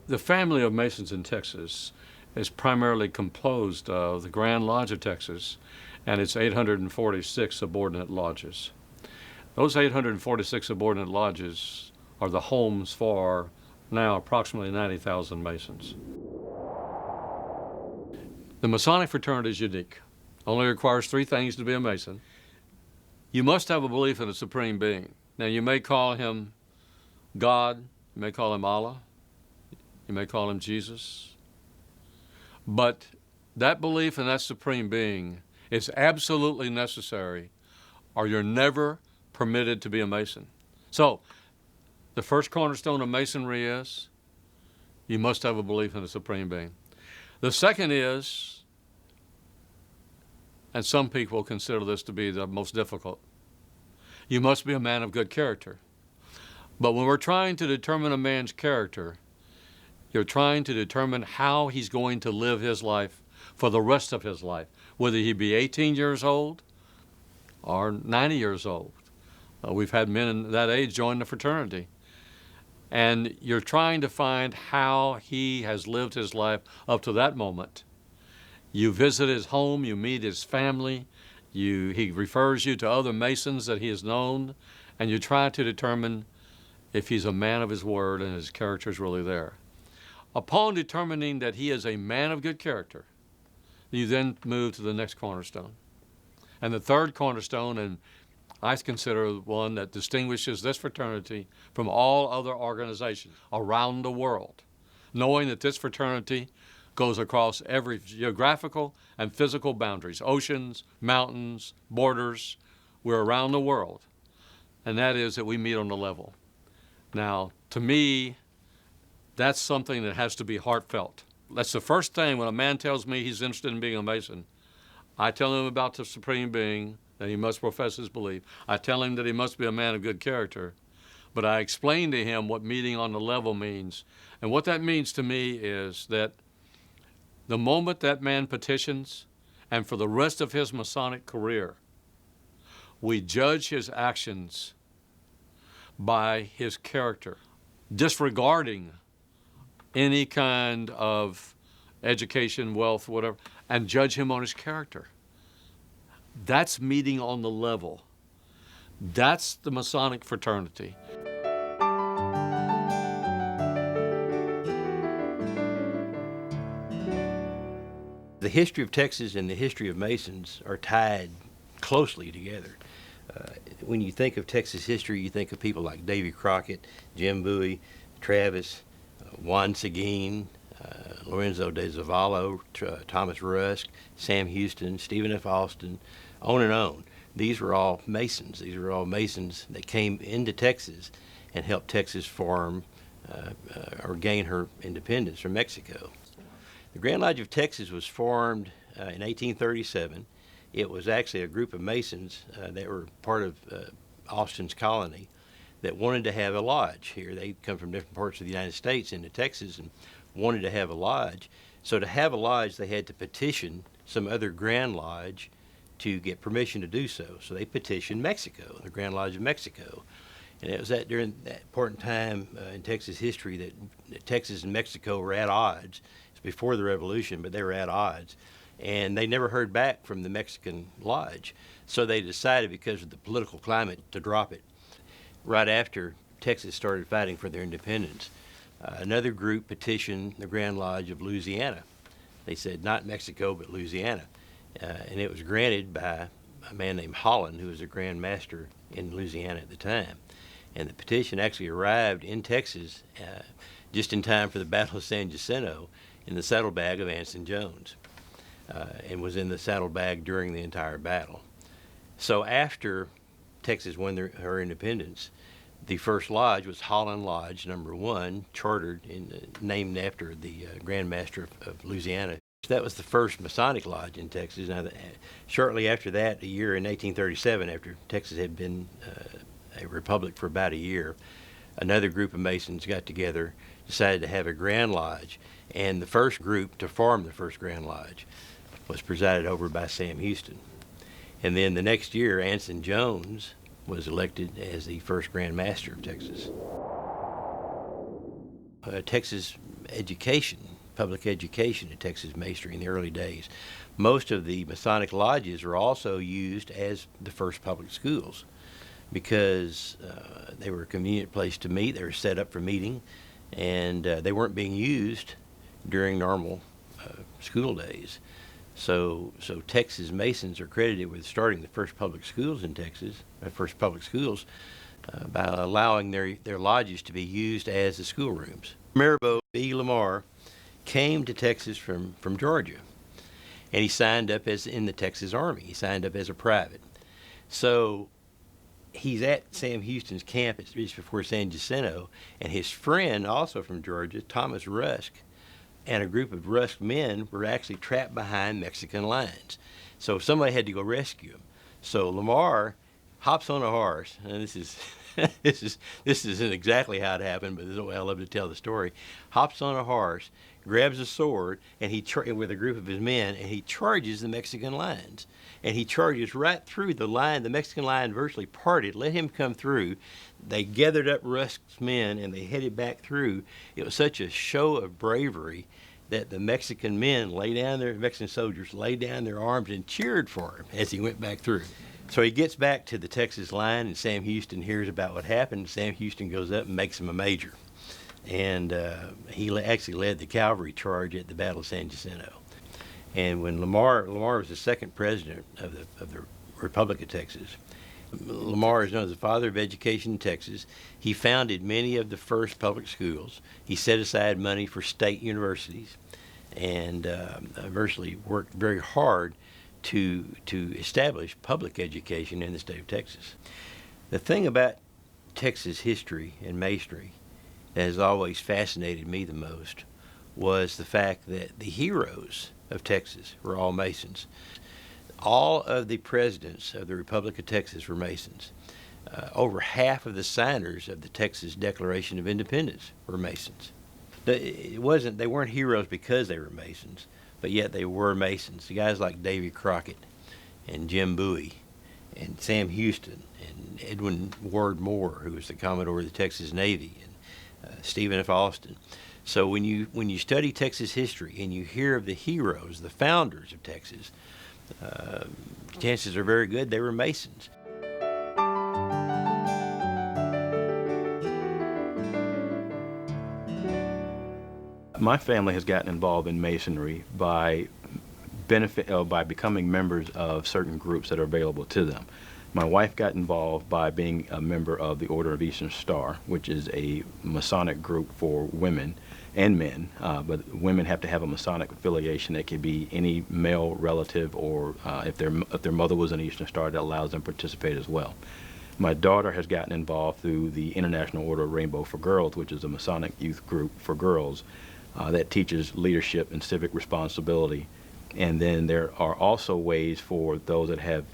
The family of Masons in Texas is primarily composed of the Grand Lodge of Texas and its 846 subordinate lodges. Those 846 subordinate lodges are the homes for now approximately 90,000 Masons. The Masonic fraternity is unique. Only requires three things to be a Mason. You must have a belief in a supreme being. Now, you may call him God, you may call him Allah, you may call him Jesus, but that belief in that supreme being is absolutely necessary, or you're never permitted to be a Mason. So, the first cornerstone of Masonry is you must have a belief in a supreme being. The second is, and some people consider this to be the most difficult, you must be a man of good character. But when we're trying to determine a man's character, you're trying to determine how he's going to live his life for the rest of his life, whether he be 18 years old or 90 years old. We've had men in that age join the fraternity. And you're trying to find how he has lived his life up to that moment. You visit his home, you meet his family, he refers you to other Masons that he has known, and you try to determine if he's a man of his word and his character is really there. Upon determining that he is a man of good character, you then move to the next cornerstone. And the third cornerstone, and I consider one that distinguishes this fraternity from all other organizations around the world, knowing that this fraternity goes across every geographical and physical boundaries, oceans, mountains, borders. We're around the world, and that is that we meet on the level. Now, to me, that's something that has to be heartfelt. That's the first thing when a man tells me he's interested in being a Mason. I tell him about the Supreme Being, that he must profess his belief. I tell him that he must be a man of good character. But I explain to him what meeting on the level means. And what that means to me is that the moment that man petitions, and for the rest of his Masonic career, we judge his actions by his character, disregarding any kind of education, wealth, whatever, and judge him on his character. That's meeting on the level. That's the Masonic fraternity. The history of Texas and the history of Masons are tied closely together. When you think of Texas history, you think of people like Davy Crockett, Jim Bowie, Travis, Juan Seguin, Lorenzo de Zavallo, Thomas Rusk, Sam Houston, Stephen F. Austin, on and on. These were all Masons. These were all Masons that came into Texas and helped Texas form or gain her independence from Mexico. The Grand Lodge of Texas was formed in 1837. It was actually a group of Masons that were part of Austin's colony that wanted to have a lodge here. They come from different parts of the United States into Texas and wanted to have a lodge. So to have a lodge, they had to petition some other Grand Lodge to get permission to do so. So they petitioned Mexico, the Grand Lodge of Mexico. And it was during that important time in Texas history that Texas and Mexico were at odds. It's before the Revolution, but they were at odds. And they never heard back from the Mexican lodge. So they decided, because of the political climate, to drop it. Right after Texas started fighting for their independence, another group petitioned the Grand Lodge of Louisiana. They said not Mexico, but Louisiana. And it was granted by a man named Holland, who was a Grand Master in Louisiana at the time. And the petition actually arrived in Texas just in time for the Battle of San Jacinto in the saddlebag of Anson Jones, and was in the saddlebag during the entire battle. So after Texas won her independence, the first lodge was Holland Lodge Number 1, chartered and named after the Grand Master of Louisiana. That was the first Masonic lodge in Texas. Now, shortly after that, a year in 1837, after Texas had been a republic for about a year, another group of Masons got together, decided to have a Grand Lodge, and the first group to form the first Grand Lodge was presided over by Sam Houston. And then the next year, Anson Jones was elected as the first Grand Master of Texas. Texas education, public education in Texas Masonry in the early days. Most of the Masonic lodges were also used as the first public schools because they were a convenient place to meet. They were set up for meeting, and they weren't being used during normal school days. So Texas Masons are credited with starting the first public schools in Texas, by allowing their lodges to be used as the schoolrooms. Maribel B. Lamar came to Texas from Georgia, and he signed up in the Texas Army. He signed up as a private. So he's at Sam Houston's camp just before San Jacinto, and his friend, also from Georgia, Thomas Rusk, and a group of Rusk men were actually trapped behind Mexican lines. So somebody had to go rescue them. So Lamar hops on a horse, and this isn't exactly how it happened, but this is the way I love to tell the story. Hops on a horse, grabs a sword, and with a group of his men, and he charges the Mexican lines. And he charges right through the line. The Mexican line virtually parted, let him come through. They gathered up Rusk's men, and they headed back through. It was such a show of bravery that the Mexican soldiers laid down their arms and cheered for him as he went back through. So he gets back to the Texas line, and Sam Houston hears about what happened. Sam Houston goes up and makes him a major. And he actually led the cavalry charge at the Battle of San Jacinto. And when Lamar was the second president of the Republic of Texas, Lamar is known as the father of education in Texas. He founded many of the first public schools. He set aside money for state universities, and virtually worked very hard to establish public education in the state of Texas. The thing about Texas history and Masonry that has always fascinated me the most was the fact that the heroes of Texas were all Masons. All of the presidents of the Republic of Texas were Masons. Over half of the signers of the Texas Declaration of Independence were Masons. They weren't heroes because they were Masons, but yet they were Masons. The guys like Davy Crockett and Jim Bowie and Sam Houston and Edwin Ward Moore, who was the Commodore of the Texas Navy, and Stephen F. Austin. So when you study Texas history and you hear of the heroes, the founders of Texas, chances are very good they were Masons. My family has gotten involved in Masonry by becoming members of certain groups that are available to them. My wife got involved by being a member of the Order of Eastern Star, which is a Masonic group for women and men, but women have to have a Masonic affiliation. That could be any male relative, or if their mother was an Eastern Star, that allows them to participate as well. My daughter has gotten involved through the International Order of Rainbow for Girls, which is a Masonic youth group for girls that teaches leadership and civic responsibility. And then there are also ways for those that have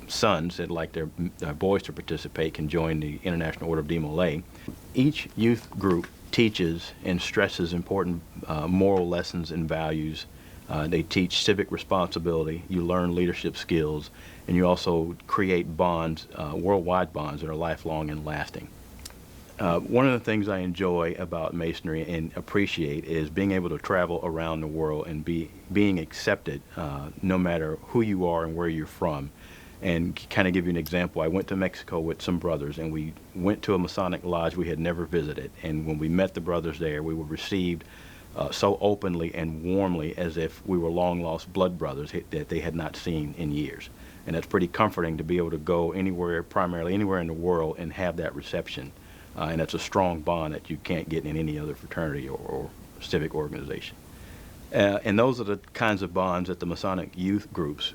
sons that like their boys to participate can join the International Order of Demolay. Each youth group teaches and stresses important moral lessons and values. They teach civic responsibility. You learn leadership skills, and you also create bonds, worldwide bonds that are lifelong and lasting. One of the things I enjoy about Masonry and appreciate is being able to travel around the world and being accepted no matter who you are and where you're from. And kind of give you an example, I went to Mexico with some brothers, and we went to a Masonic lodge we had never visited. And when we met the brothers there, we were received so openly and warmly as if we were long-lost blood brothers that they had not seen in years. And that's pretty comforting to be able to go anywhere, primarily anywhere in the world, and have that reception. And that's a strong bond that you can't get in any other fraternity or civic organization. And those are the kinds of bonds that the Masonic youth groups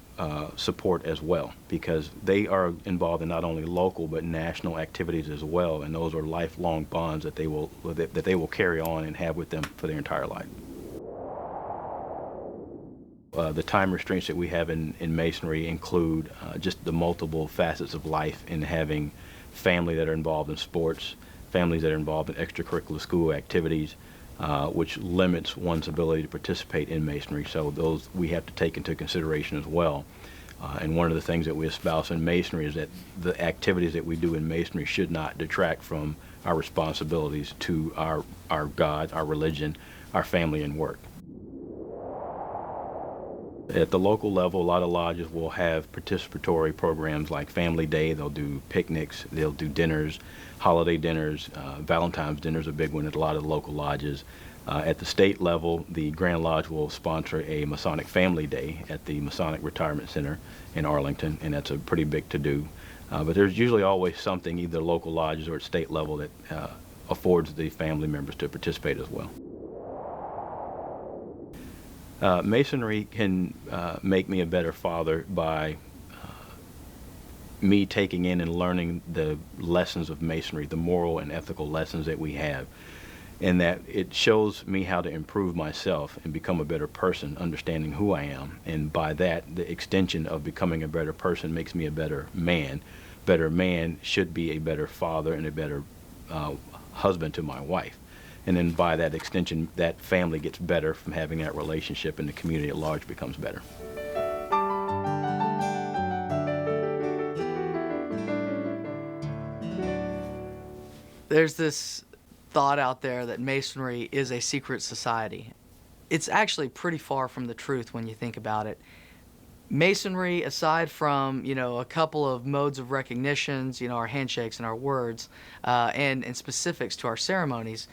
support as well, because they are involved in not only local but national activities as well, and those are lifelong bonds that they will carry on and have with them for their entire life. The time restraints that we have in Masonry include just the multiple facets of life in having family that are involved in sports, families that are involved in extracurricular school activities, which limits one's ability to participate in Masonry. So those we have to take into consideration as well. And one of the things that we espouse in Masonry is that the activities that we do in Masonry should not detract from our responsibilities to our our God, our religion, our family, and work. At the local level, a lot of lodges will have participatory programs like Family Day. They'll do picnics, they'll do dinners, holiday dinners. Valentine's dinner is a big one at a lot of the local lodges. At the state level, the Grand Lodge will sponsor a Masonic Family Day at the Masonic Retirement Center in Arlington, and that's a pretty big to-do. But there's usually always something, either local lodges or at state level, that affords the family members to participate as well. Masonry can make me a better father by me taking in and learning the lessons of Masonry, the moral and ethical lessons that we have, and that it shows me how to improve myself and become a better person, understanding who I am. And by that, the extension of becoming a better person makes me a better man. Better man should be a better father and a better husband to my wife. And then by that extension, that family gets better from having that relationship, and the community at large becomes better. There's this thought out there that Masonry is a secret society. It's actually pretty far from the truth when you think about it. Masonry, aside from, a couple of modes of recognitions, our handshakes and our words, and specifics to our ceremonies,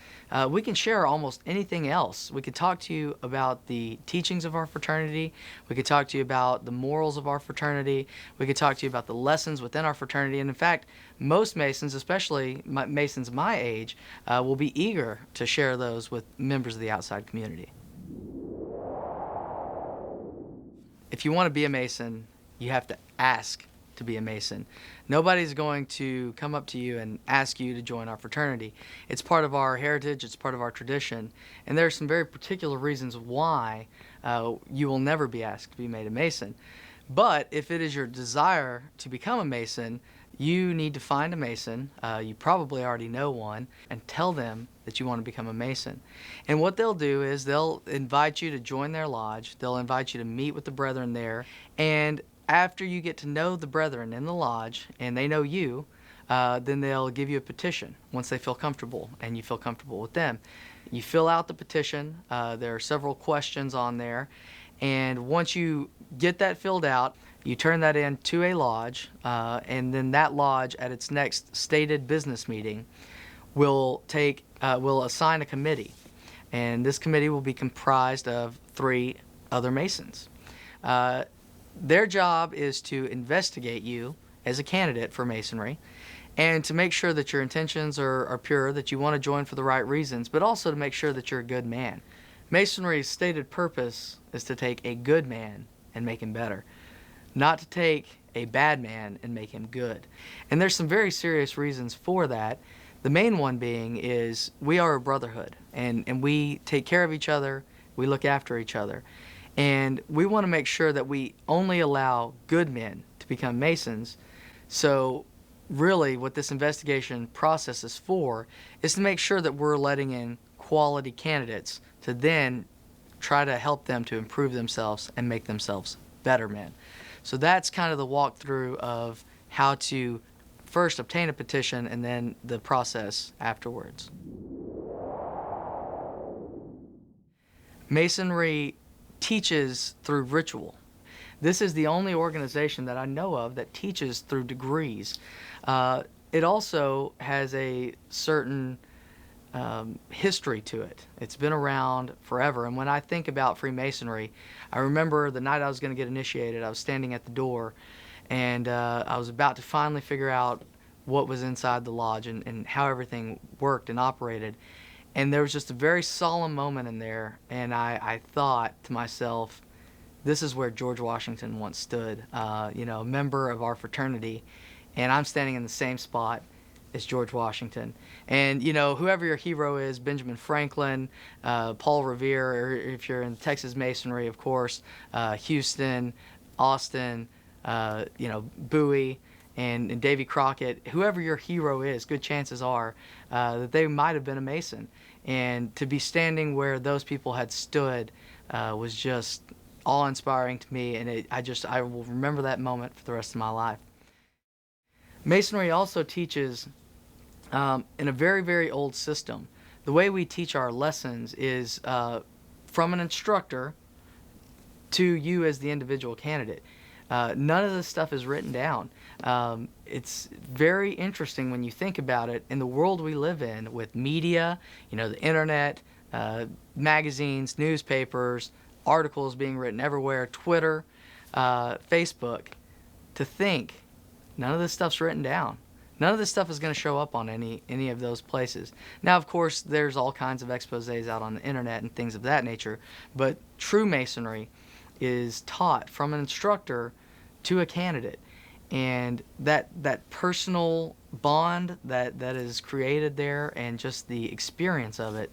we can share almost anything else. We could talk to you about the teachings of our fraternity. We could talk to you about the morals of our fraternity. We could talk to you about the lessons within our fraternity. And in fact, most Masons, especially Masons my age, will be eager to share those with members of the outside community. If you want to be a Mason, you have to ask to be a Mason. Nobody's going to come up to you and ask you to join our fraternity. It's part of our heritage, it's part of our tradition, and there are some very particular reasons why you will never be asked to be made a Mason. But if it is your desire to become a Mason, you need to find a Mason, you probably already know one, and tell them that you want to become a Mason. And what they'll do is they'll invite you to join their lodge, they'll invite you to meet with the brethren there, and after you get to know the brethren in the lodge, and they know you, then they'll give you a petition once they feel comfortable, and you feel comfortable with them. You fill out the petition, there are several questions on there, and once you get that filled out, you turn that in to a lodge, and then that lodge at its next stated business meeting will assign a committee. And this committee will be comprised of 3 other Masons. Their job is to investigate you as a candidate for Masonry and to make sure that your intentions are pure, that you want to join for the right reasons, but also to make sure that you're a good man. Masonry's stated purpose is to take a good man and make him better, not to take a bad man and make him good. And there's some very serious reasons for that. The main one being is we are a brotherhood, and we take care of each other, we look after each other. And we want to make sure that we only allow good men to become Masons. So really what this investigation process is for is to make sure that we're letting in quality candidates to then try to help them to improve themselves and make themselves better men. So that's kind of the walkthrough of how to first obtain a petition and then the process afterwards. Masonry teaches through ritual. This is the only organization that I know of that teaches through degrees. It also has a certain history to it. It's been around forever. And when I think about Freemasonry, I remember the night I was going to get initiated, I was standing at the door, and I was about to finally figure out what was inside the lodge and how everything worked and operated. And there was just a very solemn moment in there, and I thought to myself, this is where George Washington once stood, a member of our fraternity, and I'm standing in the same spot as George Washington. And, whoever your hero is, Benjamin Franklin, Paul Revere, or if you're in Texas Masonry, of course, Houston, Austin, Bowie, and Davy Crockett, whoever your hero is, good chances are that they might have been a Mason. And to be standing where those people had stood was just awe-inspiring to me, and I will remember that moment for the rest of my life. Masonry also teaches in a very, very old system the way we teach our lessons is from an instructor to you as the individual candidate. None of this stuff is written down. It's very interesting when you think about it. In the world we live in, with media, the internet, magazines, newspapers, articles being written everywhere, Twitter, Facebook, to think none of this stuff's written down. None of this stuff is going to show up on any of those places. Now, of course, there's all kinds of exposés out on the internet and things of that nature, but true Masonry is taught from an instructor to a candidate. And that personal bond that is created there, and just the experience of it,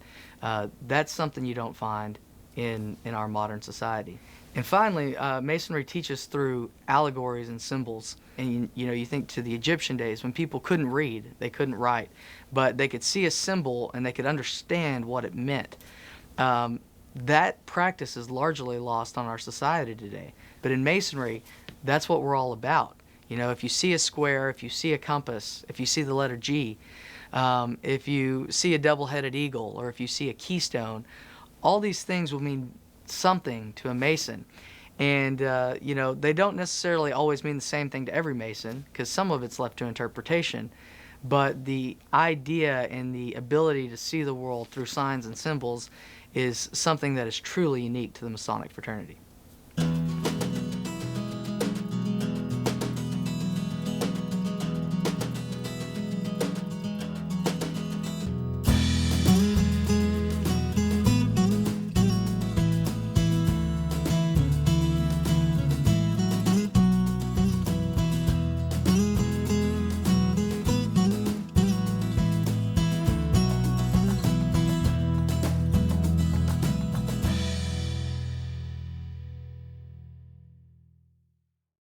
that's something you don't find in our modern society. And finally, Masonry teaches through allegories and symbols. And you think to the Egyptian days when people couldn't read, they couldn't write, but they could see a symbol and they could understand what it meant. That practice is largely lost on our society today. But in Masonry, that's what we're all about. If you see a square, if you see a compass, if you see the letter G, if you see a double-headed eagle, or if you see a keystone, all these things will mean something to a Mason. And, they don't necessarily always mean the same thing to every Mason, because some of it's left to interpretation. But the idea and the ability to see the world through signs and symbols is something that is truly unique to the Masonic fraternity.